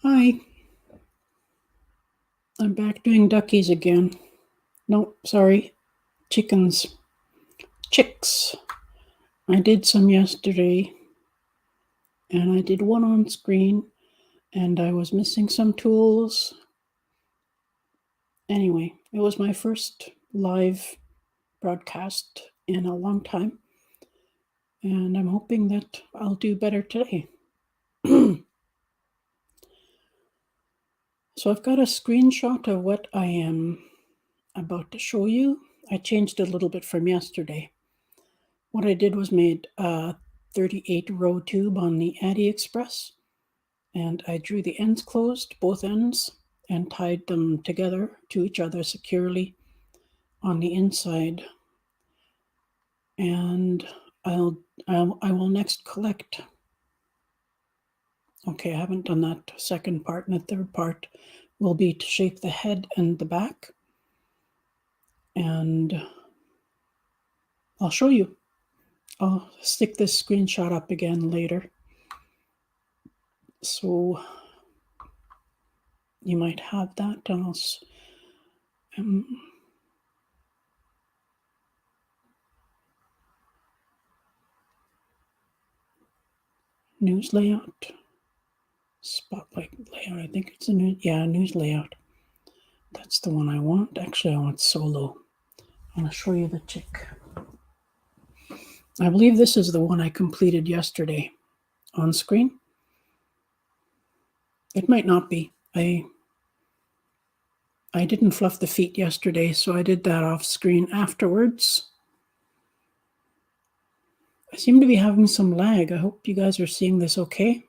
Hi, I'm back doing duckies again. No, sorry, chickens. Chicks. I did some yesterday, and I did one on screen, and I was missing some tools. Anyway, it was my first live broadcast in a long time, and I'm hoping that I'll do better today. So I've got a screenshot of what I am about to show you. I changed it a little bit from yesterday. What I did was made a 38 row tube on the AliExpress, and I drew the ends closed, both ends, and tied them together to each other securely on the inside. And I will next collect. Okay, I haven't done that second part, and the third part will be to shape the head and the back. And I'll show you. I'll stick this screenshot up again later. So you might have that. News layout. Spotlight layout. I think it's a news layout. That's the one I want. Actually, I want solo. I'm going to show you the chick. I believe this is the one I completed yesterday on screen. It might not be. I didn't fluff the feet yesterday, so I did that off screen afterwards. I seem to be having some lag. I hope you guys are seeing this okay.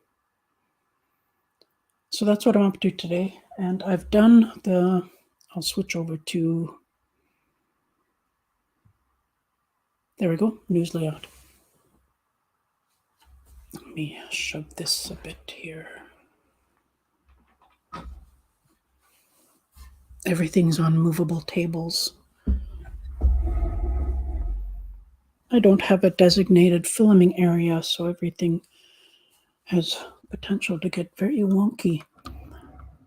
So that's what I'm up to today. And I've done I'll switch over to, there we go, news layout. Let me shove this a bit here. Everything's on movable tables. I don't have a designated filming area, so everything has potential to get very wonky.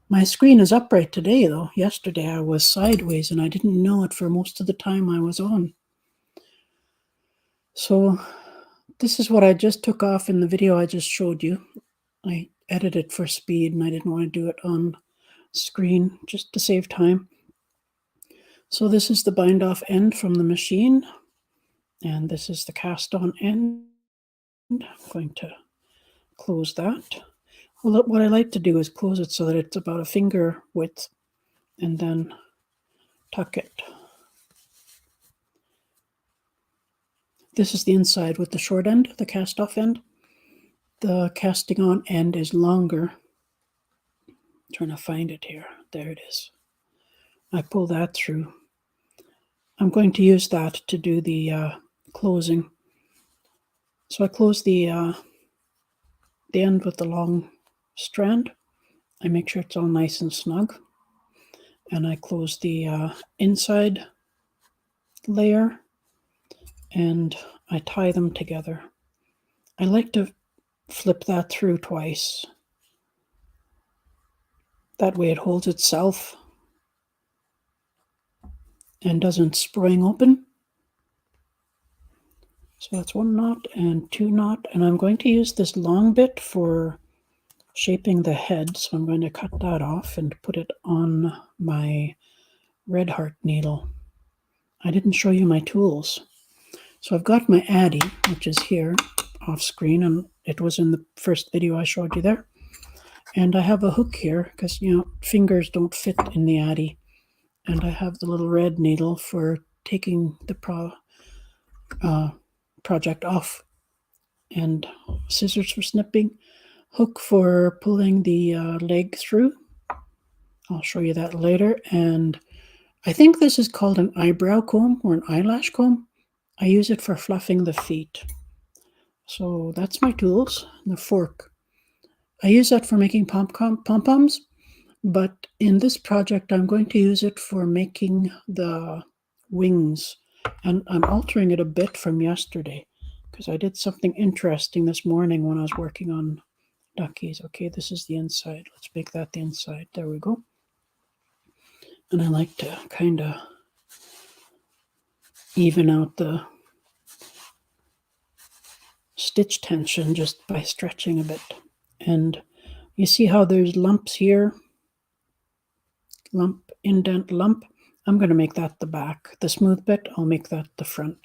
My screen is upright today, though. Yesterday I was sideways, and I didn't know it for most of the time I was on. So this is what I just took off in the video I just showed you. I edited for speed, and I didn't want to do it on screen just to save time. So this is the bind off end from the machine, and this is the cast on end. I'm going to close that. Well, what I like to do is close it so that it's about a finger width and then tuck it. This is the inside with the short end, the cast off end. The casting on end is longer. I'm trying to find it here. There it is. I pull that through. I'm going to use that to do the closing. So I close the end with the long strand. I make sure it's all nice and snug. And I close the inside layer and I tie them together. I like to flip that through twice. That way it holds itself and doesn't spring open. So that's 1 knot and 2 knot, and I'm going to use this long bit for shaping the head, so I'm going to cut that off and put it on my red heart needle. I didn't show you my tools. So I've got my Addy, which is here off screen, and it was in the first video I showed you there. And I have a hook here because, fingers don't fit in the Addy. And I have the little red needle for taking the project off, and scissors for snipping, hook for pulling the leg through. I'll show you that later. And I think this is called an eyebrow comb or an eyelash comb. I use it for fluffing the feet. So that's my tools. The fork, I use that for making pom-poms, but in this project I'm going to use it for making the wings, and I'm altering it a bit from yesterday because I did something interesting this morning when I was working on duckies. Okay, this is the inside. Let's make that the inside. There we go. And I like to kind of even out the stitch tension just by stretching a bit. And you see how there's lumps here? Lump, indent, lump. I'm going to make that the back. The smooth bit, I'll make that the front.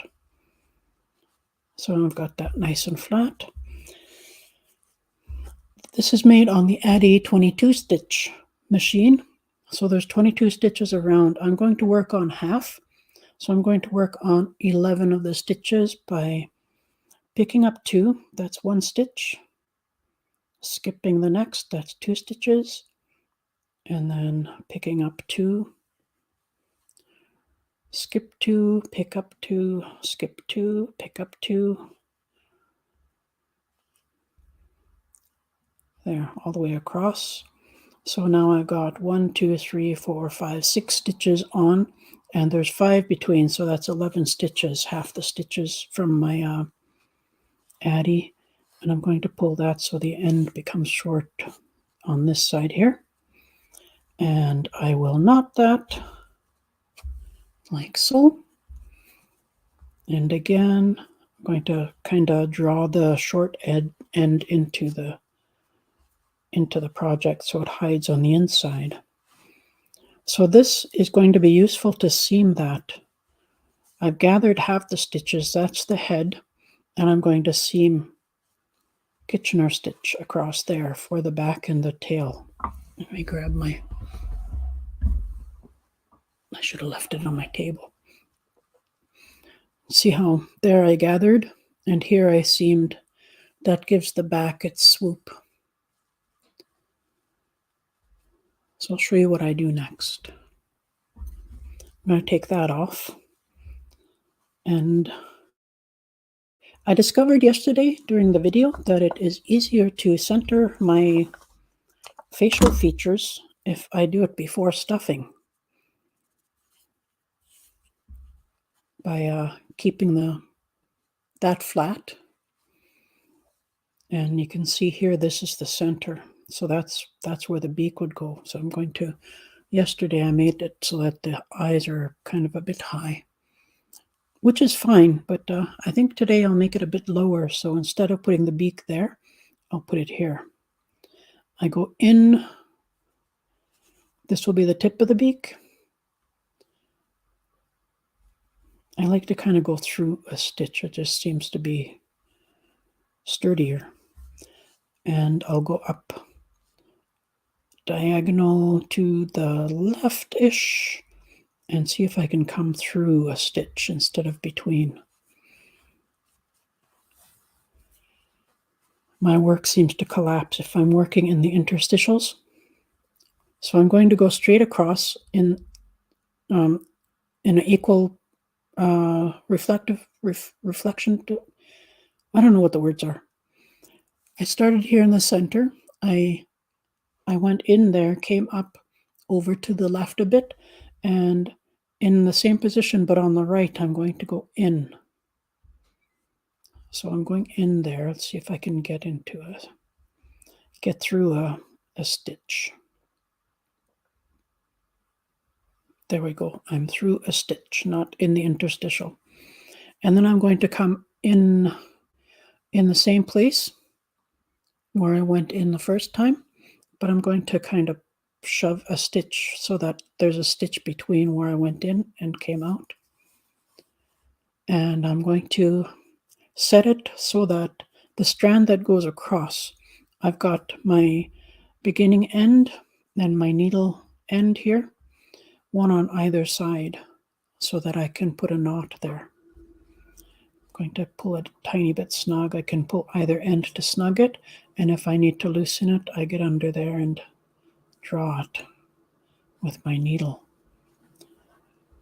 So I've got that nice and flat. This is made on the Addy 22 stitch machine. So there's 22 stitches around. I'm going to work on half. So I'm going to work on 11 of the stitches by picking up 2, that's 1 stitch, skipping the next, that's 2 stitches, and then picking up 2, skip 2, pick up 2, skip 2, pick up 2. There, all the way across. So now I've got 1, 2, 3, 4, 5, 6 stitches on, and there's 5 between, so that's 11 stitches, half the stitches from my Addy. And I'm going to pull that so the end becomes short on this side here. And I will knot that like so. And again, I'm going to kind of draw the short end into the project so it hides on the inside. So this is going to be useful to seam that. I've gathered half the stitches, that's the head, and I'm going to seam Kitchener stitch across there for the back and the tail. Let me grab I should have left it on my table. See how there I gathered, and here I seamed. That gives the back its swoop. So I'll show you what I do next. I'm going to take that off. And I discovered yesterday during the video that it is easier to center my facial features if I do it before stuffing by keeping that flat. And you can see here, this is the center. So that's where the beak would go. So I'm going to, yesterday I made it so that the eyes are kind of a bit high, which is fine, but I think today I'll make it a bit lower. So instead of putting the beak there, I'll put it here. I go in, this will be the tip of the beak. I like to kind of go through a stitch. It just seems to be sturdier. And I'll go up diagonal to the left-ish and see if I can come through a stitch instead of between. My work seems to collapse if I'm working in the interstitials. So I'm going to go straight across in an equal reflection. I don't know what the words are. I started here in the center. I went in there, came up over to the left a bit, and in the same position but on the right, I'm going to go in. So I'm going in there. Let's see if I can get through a stitch. There we go. I'm through a stitch, not in the interstitial. And then I'm going to come in the same place where I went in the first time, but I'm going to kind of shove a stitch so that there's a stitch between where I went in and came out. And I'm going to set it so that the strand that goes across, I've got my beginning end and my needle end here, one on either side, so that I can put a knot there. I'm going to pull it a tiny bit snug. I can pull either end to snug it, and if I need to loosen it, I get under there and draw it with my needle.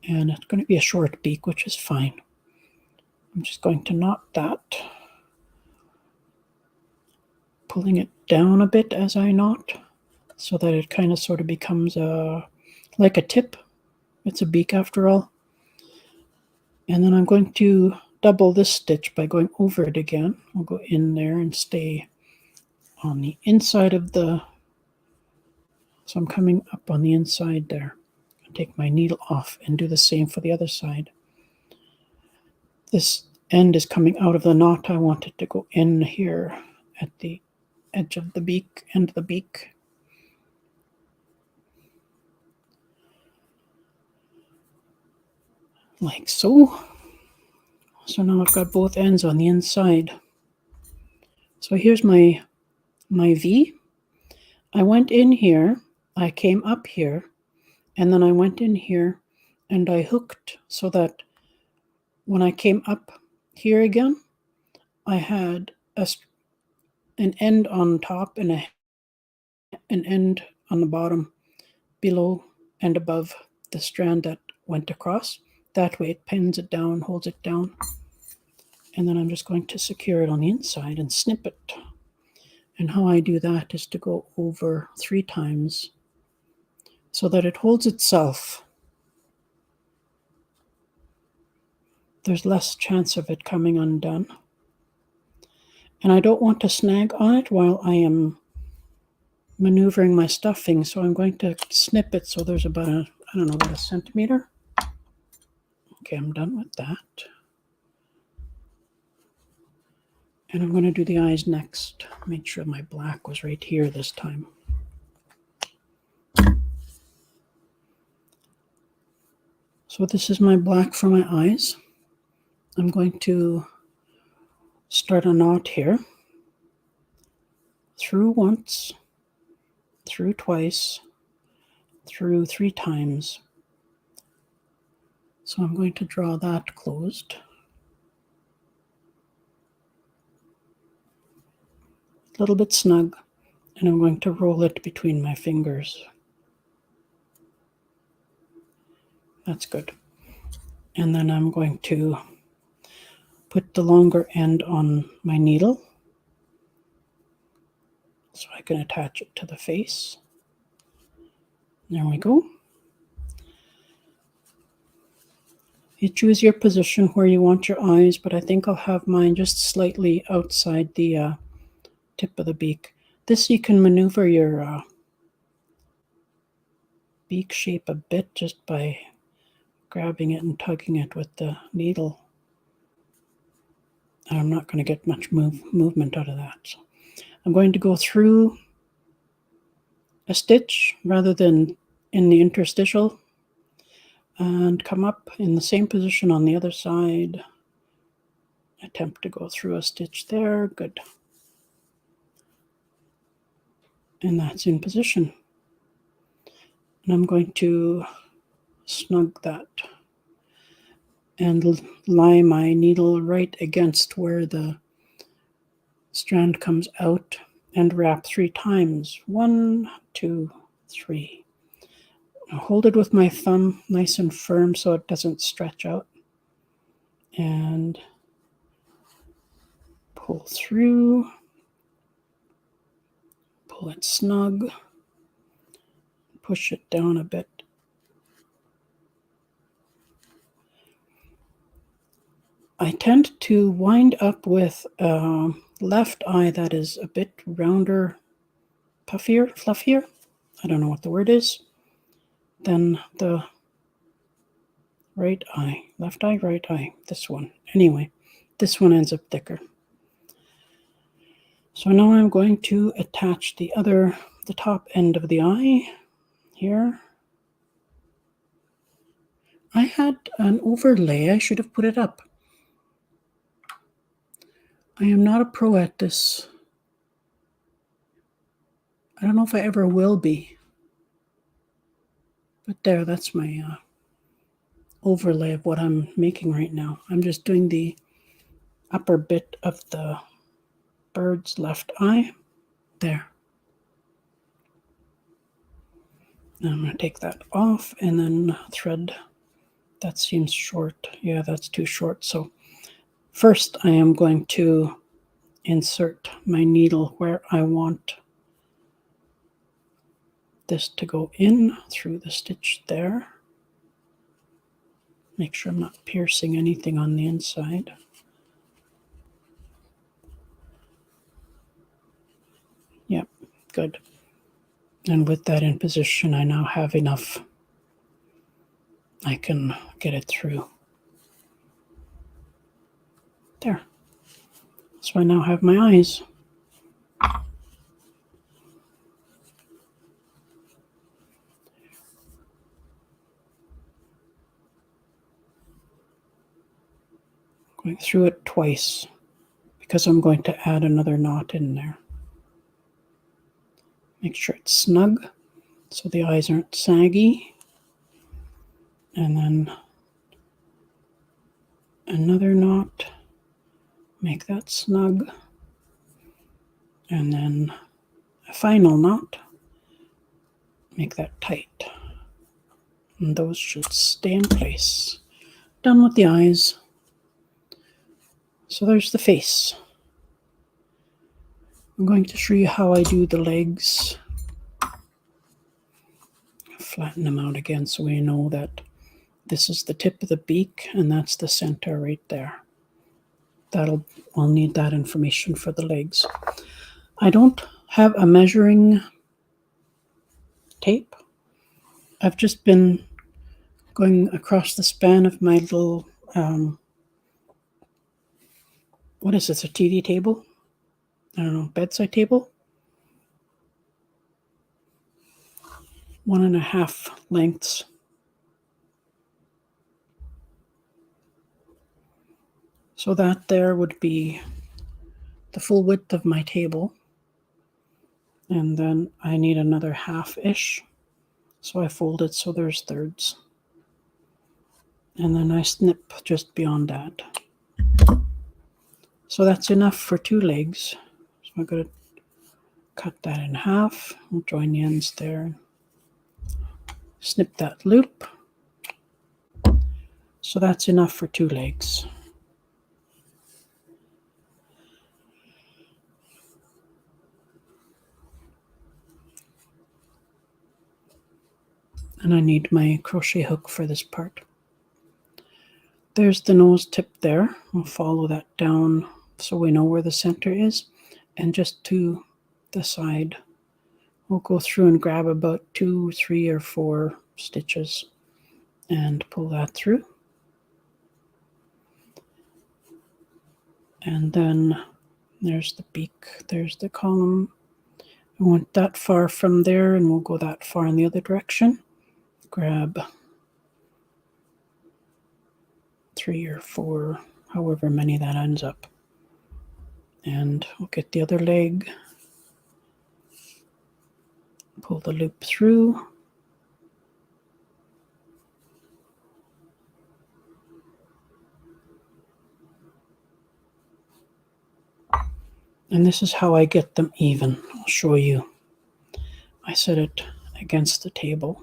And it's going to be a short beak, which is fine. I'm just going to knot that, pulling it down a bit as I knot, so that it kind of sort of becomes like a tip. It's a beak after all. And then I'm going to double this stitch by going over it again. I'll go in there and stay on the inside of so I'm coming up on the inside there. I'll take my needle off and do the same for the other side. This end is coming out of the knot. I want it to go in here at the edge of the beak, end of the beak. Like so. So now I've got both ends on the inside. So here's my V. I went in here, I came up here, and then I went in here and I hooked so that when I came up here again, I had an end on top and an end on the bottom, below and above the strand that went across. That way it pins it down, holds it down. And then I'm just going to secure it on the inside and snip it. And how I do that is to go over 3 times so that it holds itself. There's less chance of it coming undone. And I don't want to snag on it while I am maneuvering my stuffing, so I'm going to snip it so there's about about a centimeter. Okay, I'm done with that. And I'm going to do the eyes next. Make sure my black was right here this time. So this is my black for my eyes. I'm going to start a knot here. Through once, through twice, through 3 times. So I'm going to draw that closed. A little bit snug, and I'm going to roll it between my fingers. That's good. And then I'm going to put the longer end on my needle so I can attach it to the face. There we go. You choose your position where you want your eyes, but I think I'll have mine just slightly outside the tip of the beak. This you can maneuver your beak shape a bit just by grabbing it and tugging it with the needle. I'm not going to get much movement out of that. So I'm going to go through a stitch rather than in the interstitial and come up in the same position on the other side attempt to go through a stitch there. Good. And that's in position. And I'm going to snug that and lie my needle right against where the strand comes out and wrap 3 times. 1, 2, 3. Now hold it with my thumb nice and firm so it doesn't stretch out. And pull through. Pull it snug. Push it down a bit. I tend to wind up with a left eye that is a bit rounder, puffier, fluffier. I don't know what the word is. Than the right eye. Left eye, right eye. This one. Anyway, this one ends up thicker. So now I'm going to attach the top end of the eye here. I had an overlay. I should have put it up. I am not a pro at this. I don't know if I ever will be. But there, that's my overlay of what I'm making right now. I'm just doing the upper bit of the bird's left eye. There. Now I'm going to take that off and then thread. That seems short. Yeah, that's too short. So first I am going to insert my needle where I want this to go in through the stitch there. Make sure I'm not piercing anything on the inside. Yep, good. And with that in position, I now have enough. I can get it through. There. So I now have my eyes. Going through it twice because I'm going to add another knot in there. Make sure it's snug so the eyes aren't saggy. And then another knot. Make that snug. And then a final knot. Make that tight. And those should stay in place. Done with the eyes. So there's the face. I'm going to show you how I do the legs. Flatten them out again so we know that this is the tip of the beak and that's the center right there. I'll need that information for the legs. I don't have a measuring tape. I've just been going across the span of my little, what is this, a TV table? I don't know, bedside table? 1.5 lengths. So that there would be the full width of my table. And then I need another half-ish. So I fold it so there's thirds. And then I snip just beyond that. So that's enough for 2 legs. So I'm going to cut that in half. We'll join the ends there. Snip that loop. So that's enough for 2 legs. And I need my crochet hook for this part. There's the nose tip there. We'll follow that down so we know where the center is. And just to the side, we'll go through and grab about 2, 3, or 4 stitches and pull that through. And then there's the beak, there's the column. I want that far from there and we'll go that far in the other direction. Grab 3 or 4 however many that ends up. And we'll get the other leg, pull the loop through. And this is how I get them even. I'll show you. I set it against the table,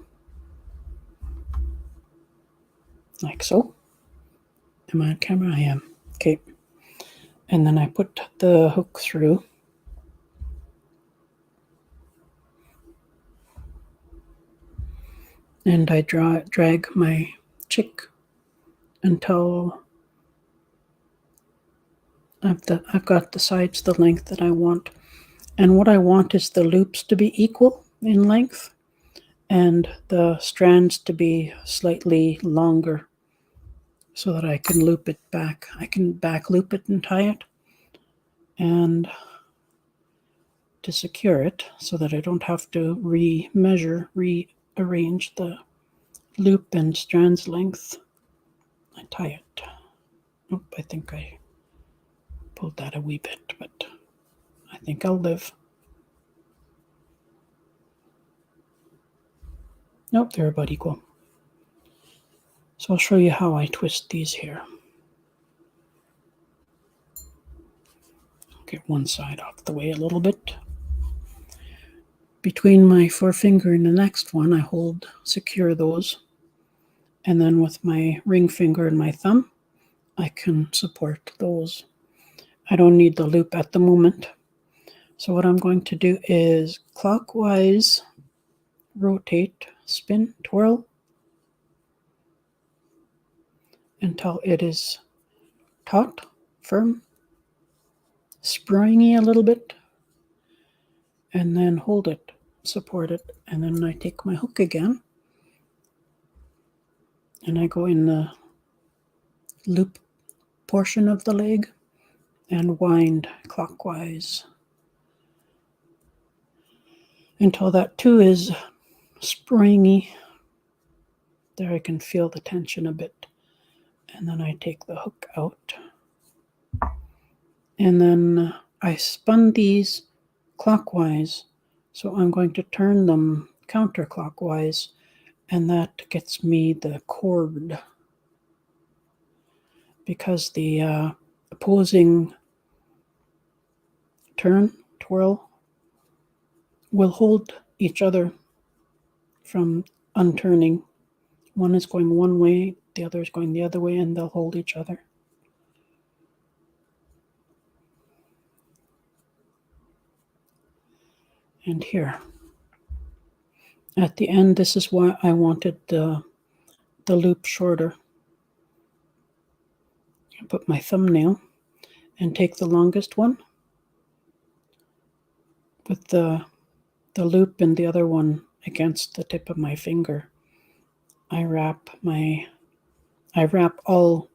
like so. Am I on camera? I am. Okay. And then I put the hook through. And I drag my chick until I've got the sides the length that I want. And what I want is the loops to be equal in length and the strands to be slightly longer so that I can loop it back. I can back loop it and tie it, and to secure it so that I don't have to rearrange the loop and strands length. I tie it. Nope, I think I pulled that a wee bit, but I think I'll live. Nope, they're about equal. So I'll show you how I twist these here. Get one side off the way a little bit. Between my forefinger and the next one, I secure those. And then with my ring finger and my thumb, I can support those. I don't need the loop at the moment. So what I'm going to do is clockwise rotate, spin, twirl until it is taut, firm, springy a little bit, and then hold it, support it, and then I take my hook again and I go in the loop portion of the leg and wind clockwise until that too is springy. There I can feel the tension a bit. And then I take the hook out. And then I spun these clockwise, so I'm going to turn them counterclockwise, and that gets me the cord. Because the opposing twirl, will hold each other from unturning. One is going one way, the other is going the other way, and they'll hold each other. And here, at the end, this is why I wanted the loop shorter. I put my thumbnail and take the longest one with the loop and the other one against the tip of my finger. I wrap all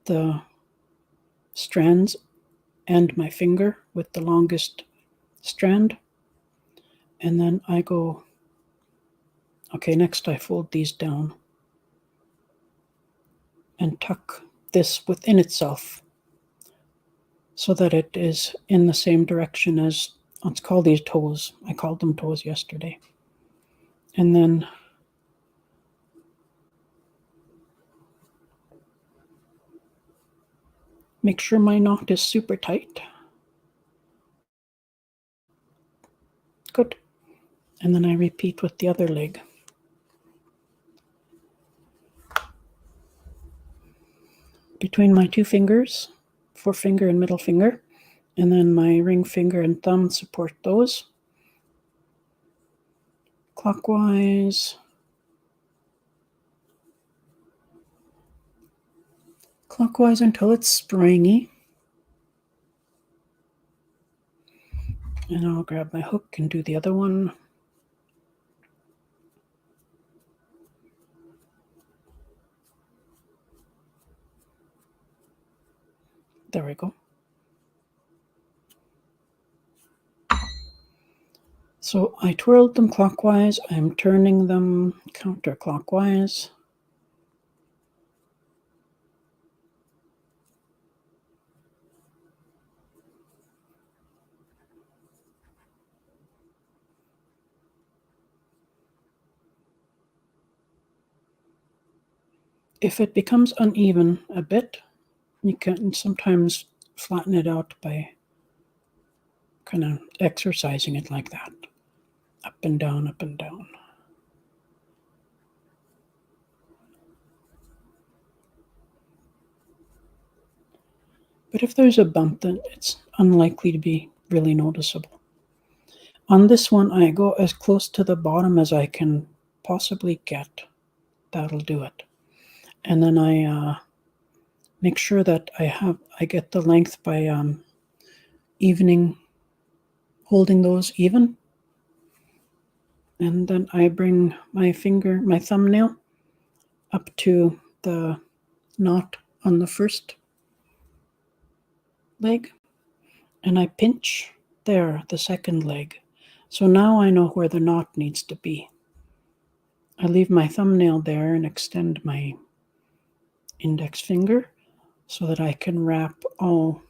the strands and my finger with the longest strand, and then I go, okay, next I fold these down and tuck this within itself so that it is in the same direction as, let's call these toes. I called them toes yesterday. And then make sure my knot is super tight. Good. And then I repeat with the other leg. Between my two fingers, forefinger and middle finger, and then my ring finger and thumb support those. Clockwise. Clockwise until it's springy. And I'll grab my hook and do the other one. There we go. So I twirled them clockwise. I'm turning them counterclockwise. If it becomes uneven a bit, you can sometimes flatten it out by kind of exercising it like that. Up and down, up and down. But if there's a bump, then it's unlikely to be really noticeable. On this one, I go as close to the bottom as I can possibly get. That'll do it. And then I make sure that I get the length by evening, holding those even. And then I bring my thumbnail, up to the knot on the first leg, and I pinch there, the second leg. So now I know where the knot needs to be. I leave my thumbnail there and extend my index finger so that I can wrap all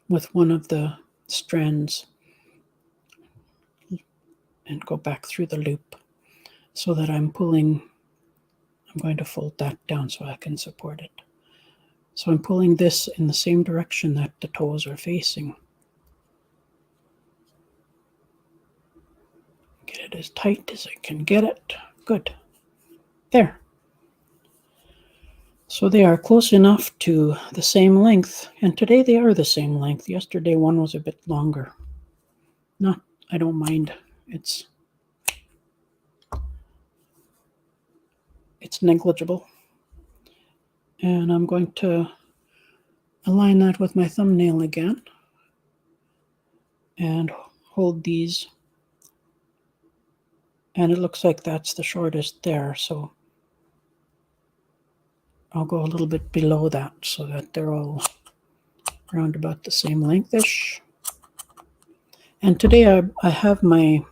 with one of the strands and go back through the loop so that I'm going to fold that down so I can support it. So I'm pulling this in the same direction that the toes are facing. Get it as tight as I can get it. Good. There. So they are close enough to the same length, and today they are the same length. Yesterday one was a bit longer. I don't mind. It's negligible. And I'm going to align that with my thumbnail again and hold these. And it looks like that's the shortest there, so I'll go a little bit below that so that they're all around about the same length-ish. And today I have my,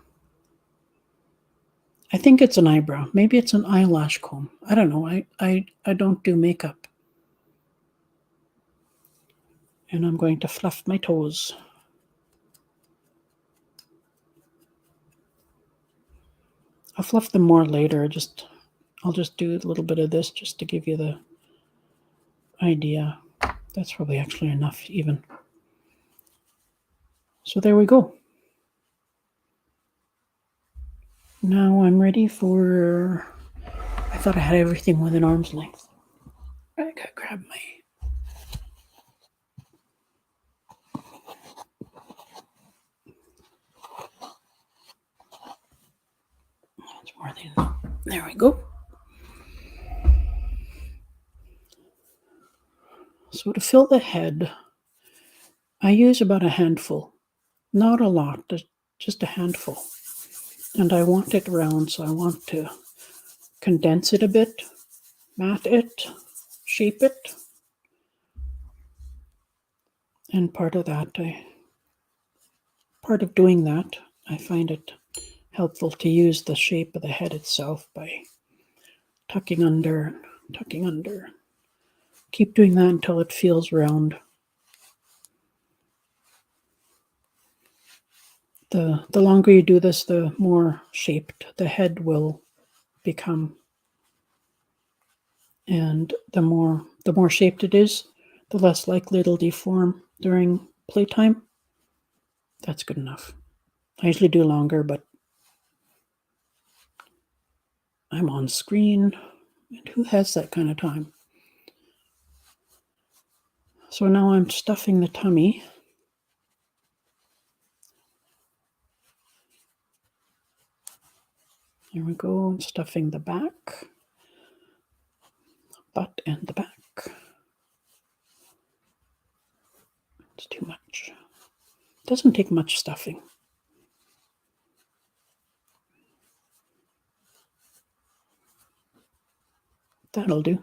I think it's an eyebrow. Maybe it's an eyelash comb. I don't know. I don't do makeup. And I'm going to fluff my toes. I'll fluff them more later. I'll just do a little bit of this just to give you the idea. That's probably actually enough even. So there we go. Now I'm ready for, I thought I had everything within arm's length. I gotta grab my, that's more than, there we go. So to fill the head, I use about a handful. Not a lot, just a handful. And I want it round, so I want to condense it a bit, mat it, shape it. And part of doing that, I find it helpful to use the shape of the head itself by tucking under. Keep doing that until it feels round. The longer you do this, the more shaped the head will become. And the more shaped it is, the less likely it'll deform during playtime. That's good enough. I usually do longer, but I'm on screen, and who has that kind of time? So now I'm stuffing the tummy. Here we go, I'm stuffing the back, butt and the back. It's too much. It doesn't take much stuffing. That'll do.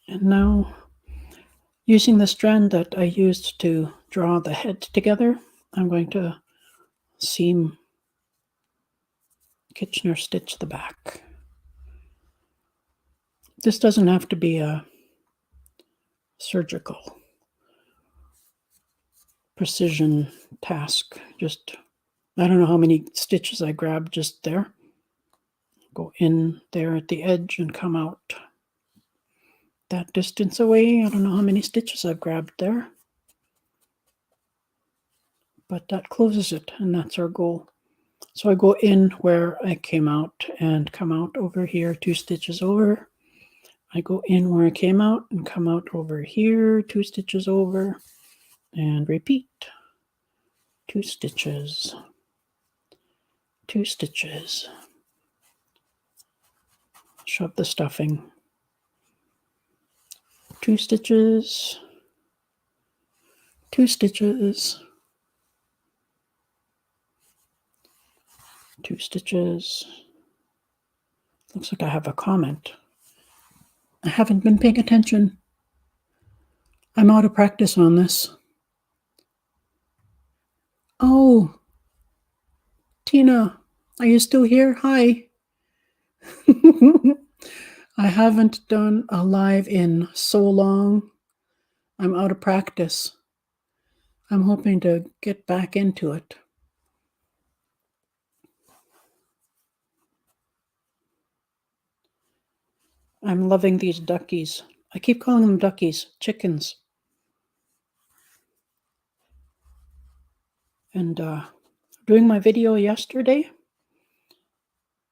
And now, using the strand that I used to draw the head together, I'm going to seam Kitchener stitch the back. This doesn't have to be a surgical precision task. Just, I don't know how many stitches I grabbed just there. Go in there at the edge and come out that distance away. I don't know how many stitches I've grabbed there, but that closes it, and that's our goal. So I go in where I came out and come out over here, 2 stitches over. I go in where I came out and come out over here, 2 stitches over, and repeat. 2 stitches, 2 stitches. Shove the stuffing. 2 stitches, 2 stitches, 2 stitches. Looks like I have a comment. I haven't been paying attention. I'm out of practice on this. Oh, Tina, are you still here? Hi. I haven't done a live in so long. I'm out of practice. I'm hoping to get back into it. I'm loving these duckies. I keep calling them duckies, chickens. And doing my video yesterday,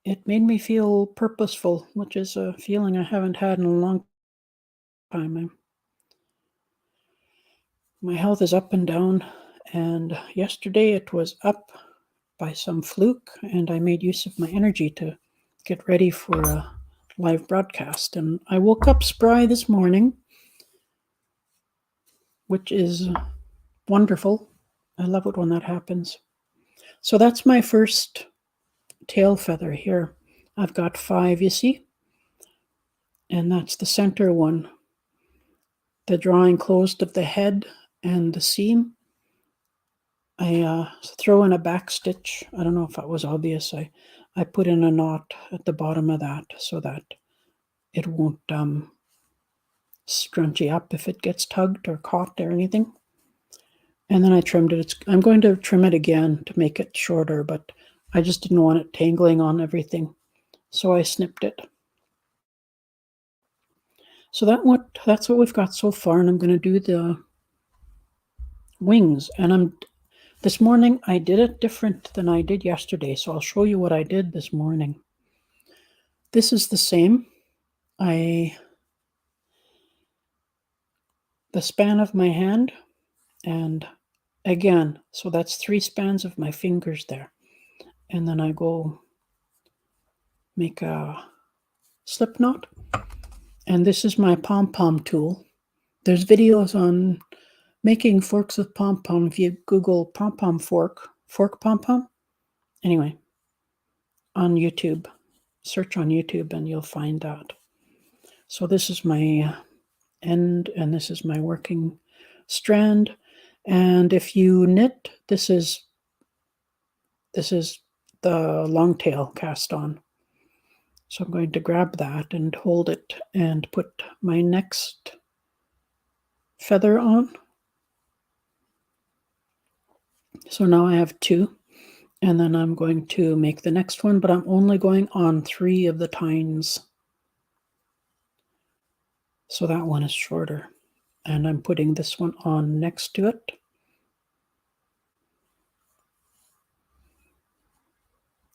it made me feel purposeful, which is a feeling I haven't had in a long time. My health is up and down, and yesterday it was up by some fluke, and I made use of my energy to get ready for a live broadcast. And I woke up spry this morning, which is wonderful. I love it when that happens. So that's my first tail feather here. I've got 5, you see, and that's the center one. The drawing closed of the head and the seam. I throw in a back stitch. I don't know if that was obvious. I put in a knot at the bottom of that so that it won't scrunchy up if it gets tugged or caught or anything. And then I trimmed it. I'm going to trim it again to make it shorter, but I just didn't want it tangling on everything. So I snipped it. So that's what we've got so far, and I'm going to do the wings. And this morning I did it different than I did yesterday, so I'll show you what I did this morning. This is the same. The span of my hand, and again, so that's 3 spans of my fingers there. And then I go make a slip knot. And this is my pom-pom tool. There's videos on making forks with pom-pom. If you Google pom-pom fork pom-pom, anyway, on YouTube, search on YouTube and you'll find that. So this is my end, and this is my working strand. And if you knit, this is the long tail cast on. So I'm going to grab that and hold it and put my next feather on. So now I have 2, and then I'm going to make the next one, but I'm only going on 3 of the tines. So that one is shorter, and I'm putting this one on next to it.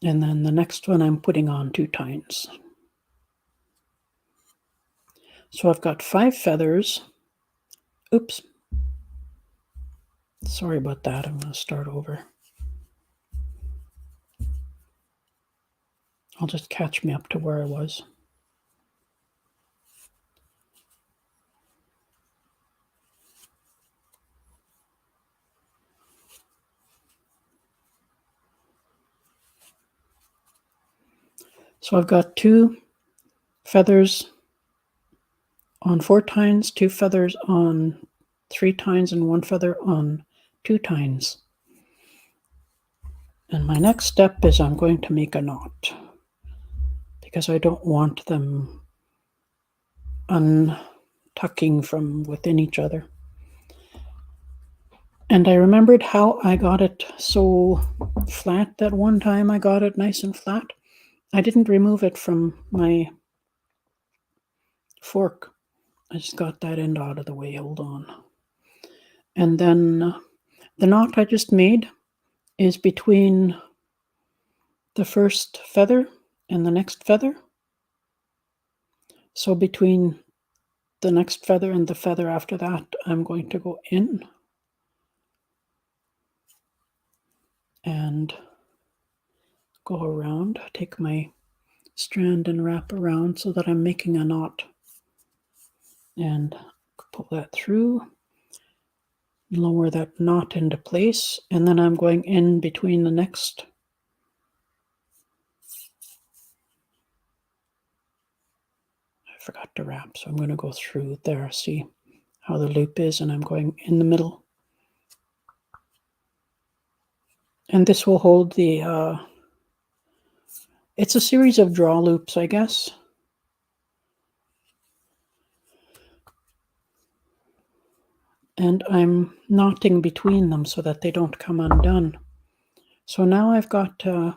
And then the next one I'm putting on 2 tines. So I've got 5 feathers. Oops. Sorry about that. I'm going to start over. I'll just catch me up to where I was. So I've got 2 feathers on 4 tines, 2 feathers on 3 tines, and 1 feather on 2 tines. And my next step is I'm going to make a knot, because I don't want them untucking from within each other. And I remembered how I got it so flat that one time I got it nice and flat. I didn't remove it from my fork. I just got that end out of the way. Hold on. And then the knot I just made is between the first feather and the next feather. So between the next feather and the feather after that, I'm going to go in and go around, take my strand and wrap around so that I'm making a knot, and pull that through, lower that knot into place, and then I'm going in between the next I forgot to wrap, so I'm going to go through there, see how the loop is, and I'm going in the middle. And this will hold the, it's a series of draw loops, I guess. And I'm knotting between them so that they don't come undone. So now I've got a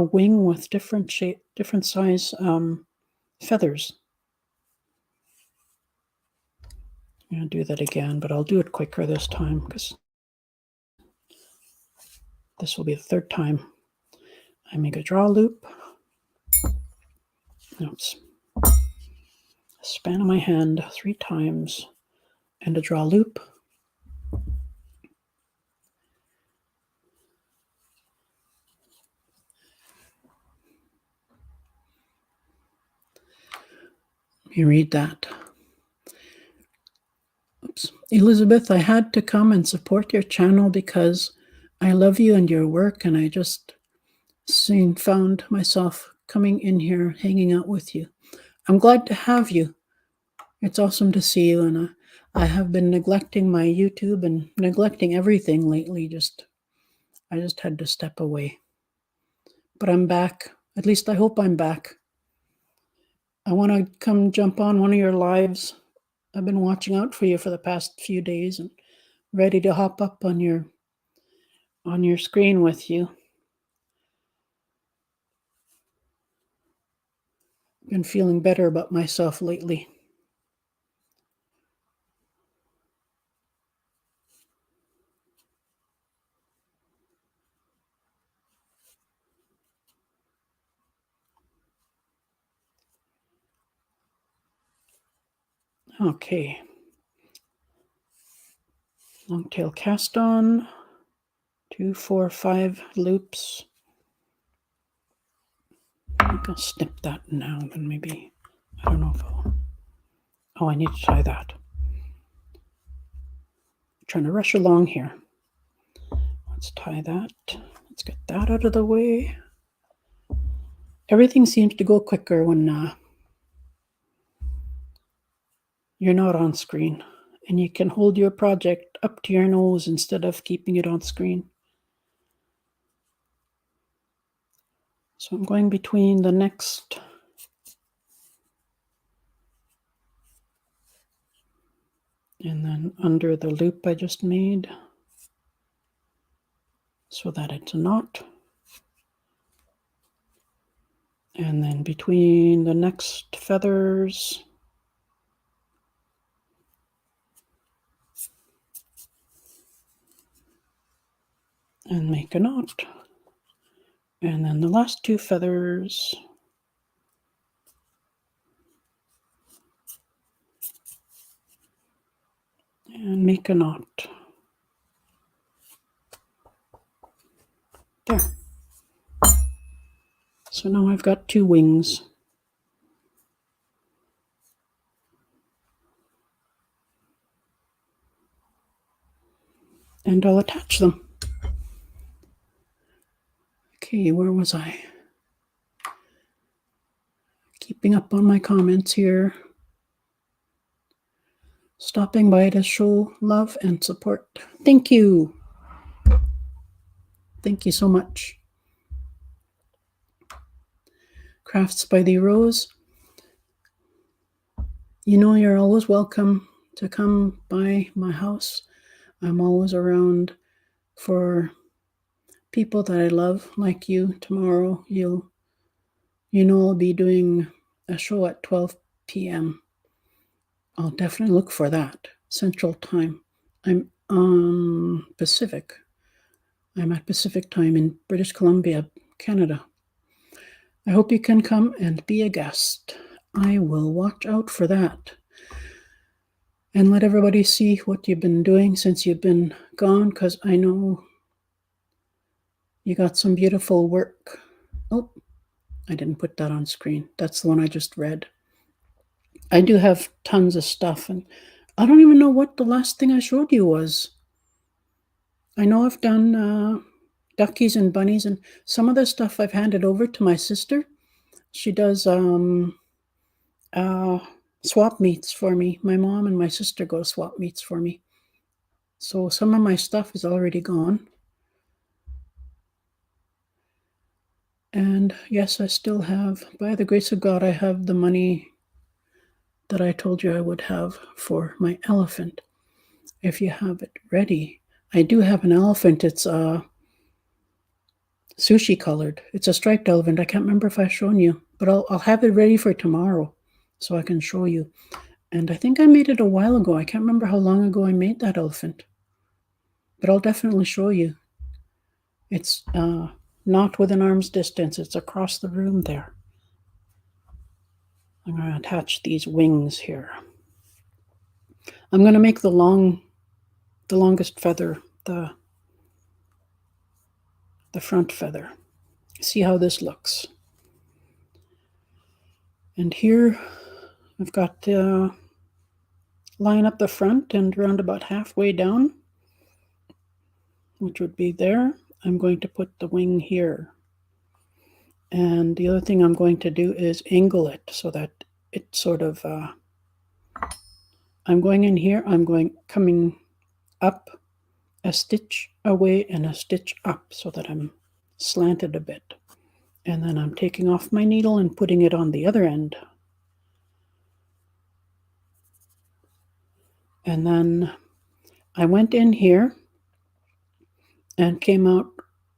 wing with different shape, different size feathers. I'm going to do that again, but I'll do it quicker this time because this will be the third time. I make a draw loop. Oops. Span of my hand 3 times and a draw loop. Let me read that. Oops. Elizabeth, I had to come and support your channel because I love you and your work, and I just soon found myself coming in here, hanging out with you. I'm glad to have you. It's awesome to see you, and I have been neglecting my YouTube and neglecting everything lately. I just had to step away. But I'm back. At least I hope I'm back. I want to come jump on one of your lives. I've been watching out for you for the past few days and ready to hop up on your screen with you. Been feeling better about myself lately. Okay. Long tail cast on. 2, 4, 5 loops. I think I'll snip that now, then maybe, I don't know if I'll, oh, I need to tie that. I'm trying to rush along here. Let's tie that. Let's get that out of the way. Everything seems to go quicker when you're not on screen, and you can hold your project up to your nose instead of keeping it on screen. So I'm going between the next and then under the loop I just made so that it's a knot. And then between the next feathers and make a knot. And then the last 2 feathers and make a knot. There. So now I've got 2 wings. And I'll attach them. Okay, where was I? Keeping up on my comments here. Stopping by to show love and support. Thank you. Thank you so much. Crafts by the Rose. You know, you're always welcome to come by my house. I'm always around for people that I love, like you. Tomorrow, I'll be doing a show at 12 p.m. I'll definitely look for that. Central Time. I'm on Pacific. I'm at Pacific Time in British Columbia, Canada. I hope you can come and be a guest. I will watch out for that and let everybody see what you've been doing since you've been gone, because I know you got some beautiful work. Oh, I didn't put that on screen. That's the one I just read. I do have tons of stuff, and I don't even know what the last thing I showed you was. I know I've done duckies and bunnies, and some of the stuff I've handed over to my sister. She does swap meets for me. My mom and my sister go swap meets for me. So some of my stuff is already gone. And yes, I still have, by the grace of God, I have the money that I told you I would have for my elephant. If you have it ready. I do have an elephant. It's sushi colored. It's a striped elephant. I can't remember if I've shown you, but I'll have it ready for tomorrow so I can show you. And I think I made it a while ago. I can't remember how long ago I made that elephant, but I'll definitely show you. It's not within arm's distance. It's across the room there. I'm going to attach these wings here. I'm going to make the longest feather, the front feather. See how this looks. And here I've got the line up the front and round about halfway down, which would be there. I'm going to put the wing here. And the other thing I'm going to do is angle it so that it sort of, I'm going in here, I'm coming up a stitch away and a stitch up so that I'm slanted a bit. And then I'm taking off my needle and putting it on the other end. And then I went in here and came out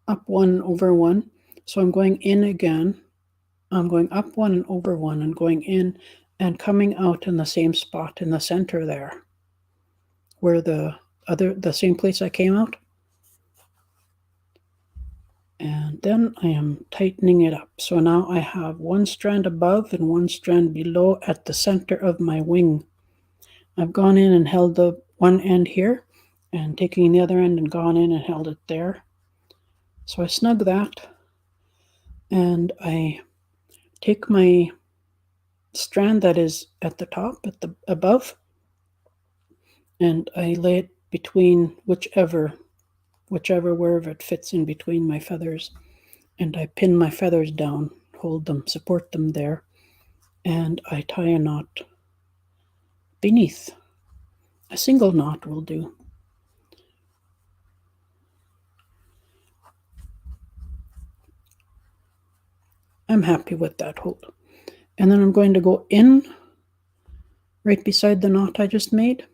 up one over one. So I'm going in again. I'm going up one and over one and going in and coming out in the same spot in the center there, where the same place I came out. And then I am tightening it up. So now I have one strand above and one strand below at the center of my wing. I've gone in and held the one end here and taking the other end and gone in and held it there. So I snug that and I take my strand that is at the top, at the above, and I lay it between wherever it fits in between my feathers, and I pin my feathers down, hold them, support them there, and I tie a knot beneath. A single knot will do. I'm happy with that hold. And then I'm going to go in right beside the knot I just made,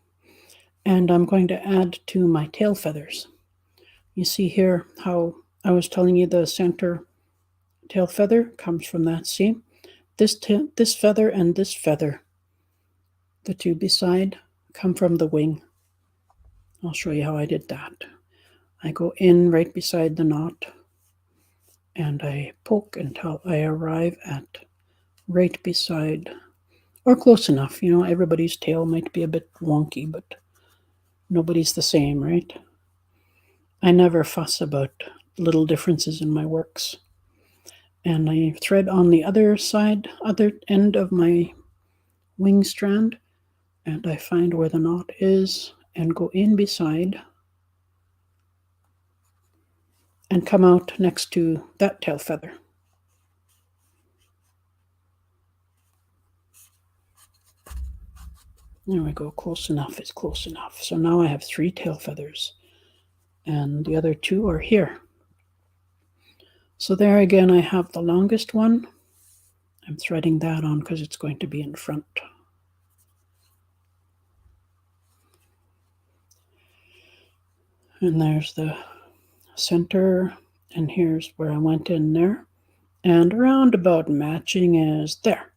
and I'm going to add to my tail feathers. You see here how I was telling you the center tail feather comes from that seam. This feather and this feather, the two beside, come from the wing. I'll show you how I did that. I go in right beside the knot and I poke until I arrive at right beside, or close enough. You know, everybody's tail might be a bit wonky, but nobody's the same, right? I never fuss about little differences in my works. And I thread on the other end of my wing strand, and I find where the knot is and go in beside and come out next to that tail feather. There we go, close enough is close enough. So now I have 3 tail feathers, and the other 2 are here. So there again, I have the longest one. I'm threading that on because it's going to be in front. And there's the center, and here's where I went in there. And around about matching is there.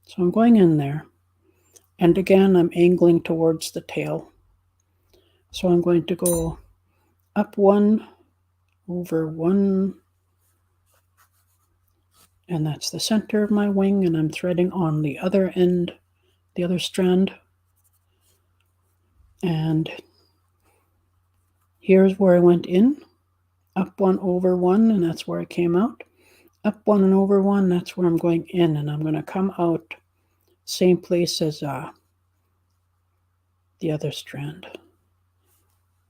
So I'm going in there. And again, I'm angling towards the tail. So I'm going to go up one, over one, and that's the center of my wing, and I'm threading on the other end, the other strand. And here's where I went in, up one, over one, and that's where I came out. Up one and over one, that's where I'm going in, and I'm going to come out same place as the other strand.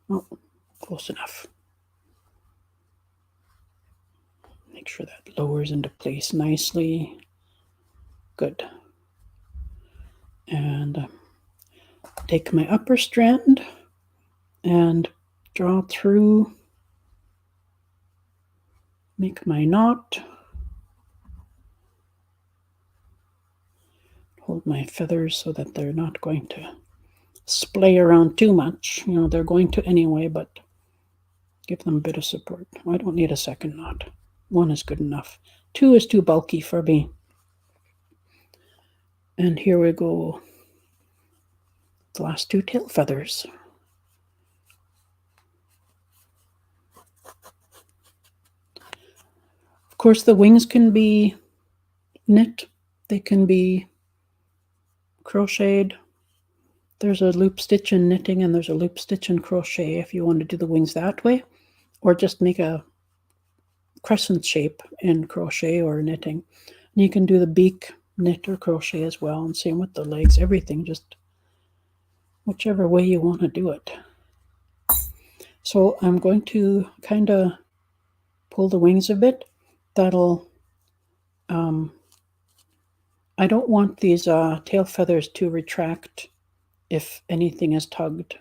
Oh, close enough. Make sure that lowers into place nicely. Good. And take my upper strand and draw through, make my knot, hold my feathers so that they're not going to splay around too much. You know, they're going to anyway, but give them a bit of support. I don't need a second knot. One is good enough. Two is too bulky for me. And here we go. The last two tail feathers. Of course, the wings can be knit. They can be crocheted. There's a loop stitch in knitting and there's a loop stitch in crochet if you want to do the wings that way, or just make a crescent shape in crochet or knitting. And you can do the beak knit or crochet as well, and same with the legs, everything, just whichever way you want to do it. So I'm going to kind of pull the wings a bit. That'll I don't want these tail feathers to retract if anything is tugged.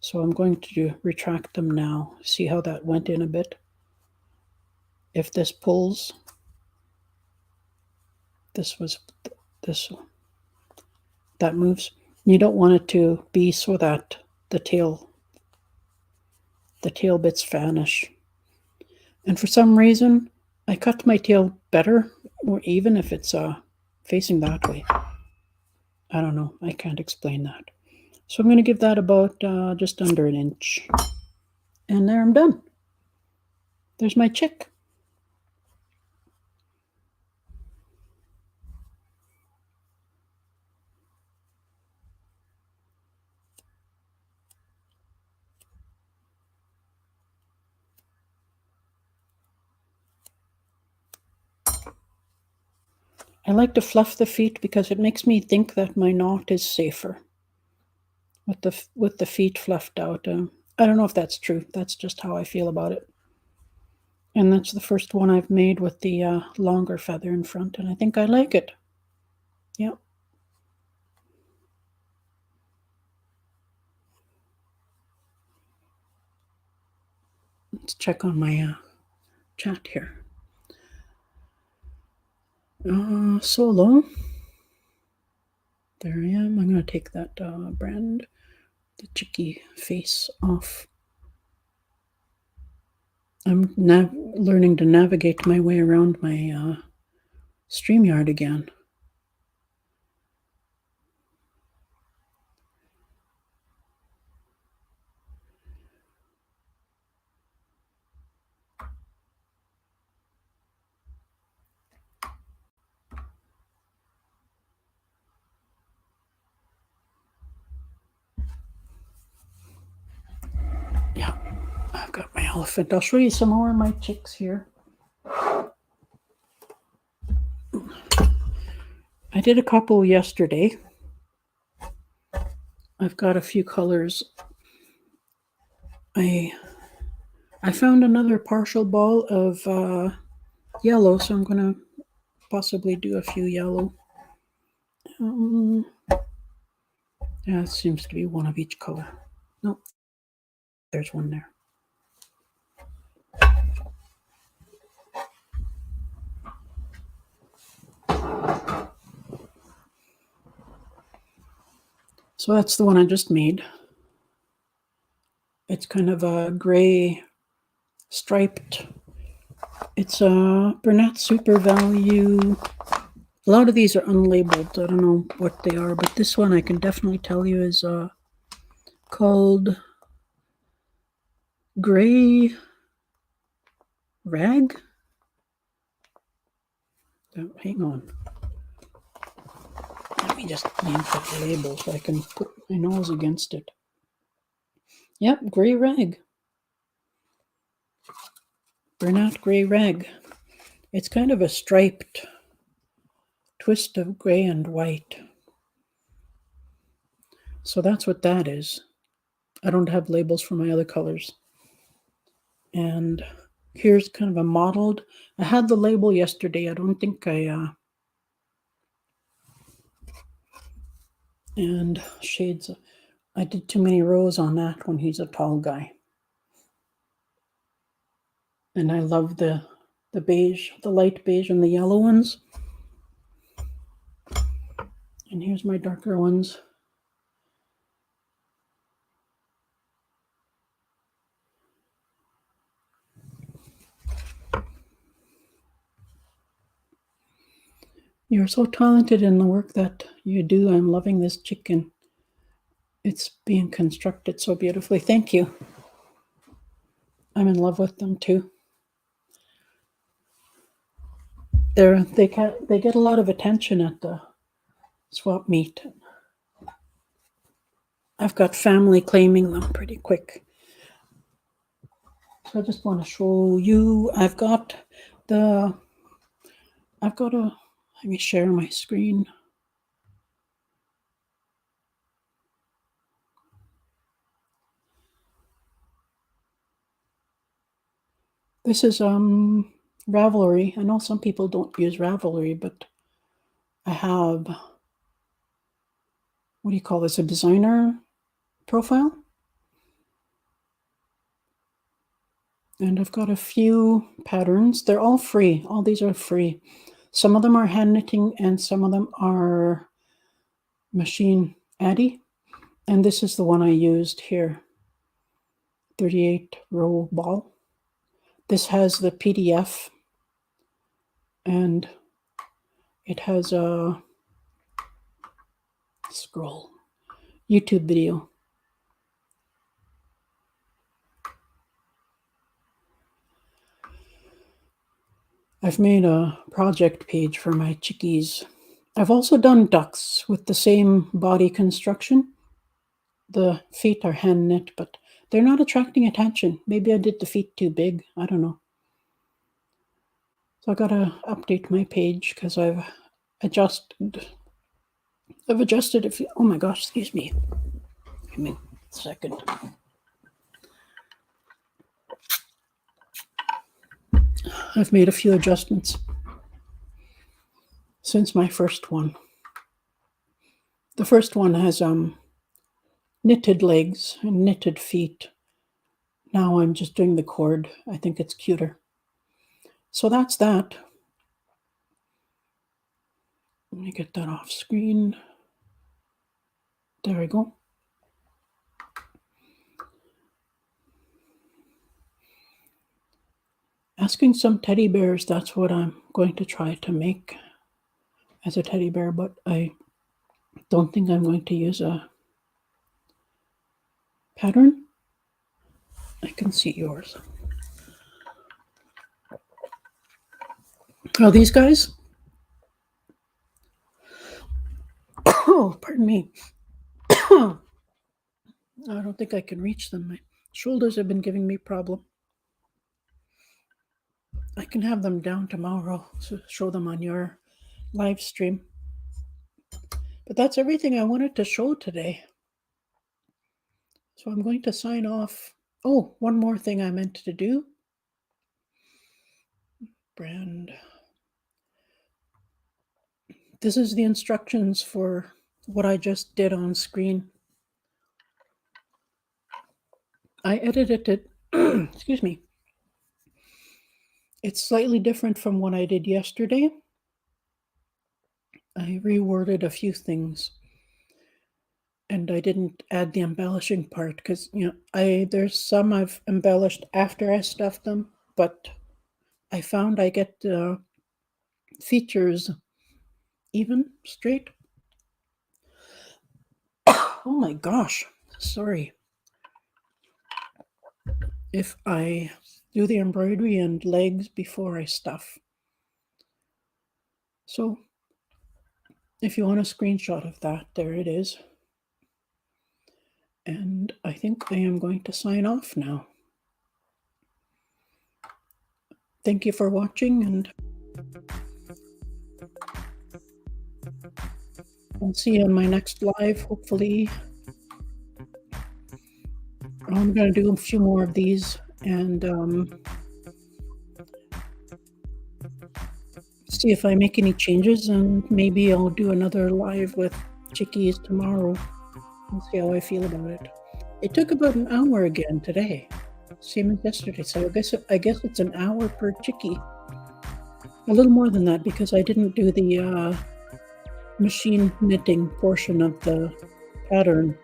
So I'm going to retract them now. See how that went in a bit? If this pulls, that moves. You don't want it to be so that the tail bits vanish. And for some reason, I cut my tail better, or even if it's facing that way. I don't know. I can't explain that. So I'm going to give that about just under an inch. And there I'm done. There's my chick. I like to fluff the feet because it makes me think that my knot is safer with the feet fluffed out. I don't know if that's true. That's just how I feel about it. And that's the first one I've made with the longer feather in front, and I think I like it. Yep. Let's check on my chat here. Solo. There I am. I'm going to take that brand, the Chicky face off. I'm learning to navigate my way around my StreamYard again. Yeah, I've got my elephant. I'll show you some more of my chicks here. I did a couple yesterday. I've got a few colors. I found another partial ball of yellow, so I'm going to possibly do a few yellow. Yeah, it seems to be one of each color. Nope, there's one there. So that's the one I just made. It's kind of a gray striped. It's a Burnett Super Value. A lot of these are unlabeled. I don't know what they are, but this one I can definitely tell you is called Gray Rag. Oh, hang on. Let me just name the label so I can put my nose against it. Yep, Gray Rag. Burnett Gray Rag. It's kind of a striped twist of gray and white. So that's what that is. I don't have labels for my other colors. And here's kind of a mottled. I had the label yesterday. I don't think and shades. I did too many rows on that one. He's a tall guy. And I love the beige, the light beige and the yellow ones. And here's my darker ones. You're so talented in the work that you do. I'm loving this chicken. It's being constructed so beautifully. Thank you. I'm in love with them too. They get a lot of attention at the swap meet. I've got family claiming them pretty quick. So I just want to show you. Let me share my screen. This is Ravelry. I know some people don't use Ravelry, but I have, what do you call this, a designer profile? And I've got a few patterns. They're all free. All these are free. Some of them are hand knitting and some of them are machine Addy. And this is the one I used here. 38 row ball. This has the PDF and it has a scroll YouTube video. I've made a project page for my chickies. I've also done ducks with the same body construction. The feet are hand knit, but they're not attracting attention. Maybe I did the feet too big. I don't know. So I gotta update my page because I've adjusted a few. Oh my gosh, excuse me. Give me a second. I've made a few adjustments since my first one. The first one has knitted legs and knitted feet. Now I'm just doing the cord. I think it's cuter. So that's that. Let me get that off screen. There we go. Asking some teddy bears, that's what I'm going to try to make as a teddy bear, but I don't think I'm going to use a pattern. I can see yours. Oh, these guys? Oh, pardon me. I don't think I can reach them. My shoulders have been giving me problem. I can have them down tomorrow to show them on your live stream. But that's everything I wanted to show today. So I'm going to sign off. Oh, one more thing I meant to do. Brand. This is the instructions for what I just did on screen. I edited it. Excuse me. It's slightly different from what I did yesterday. I reworded a few things. and I didn't add the embellishing part because, there's some I've embellished after I stuffed them, but I found I get the features even, straight. Oh my gosh, sorry. If I do the embroidery and legs before I stuff. So if you want a screenshot of that, there it is. And I think I am going to sign off now. Thank you for watching, and I'll see you on my next live, hopefully. I'm going to do a few more of these and see if I make any changes, and maybe I'll do another live with Chickies tomorrow. We'll see how I feel about it. It took about an hour again today, same as yesterday, so I guess it's an hour per chickie. A little more than that because I didn't do the machine knitting portion of the pattern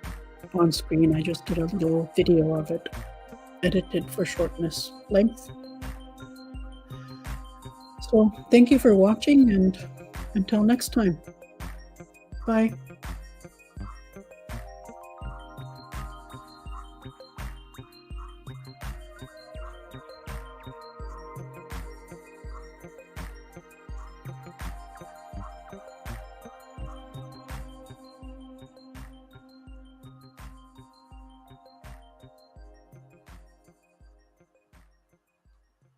on screen. I just did a little video of it, edited for shortness length. So thank you for watching, and until next time, bye.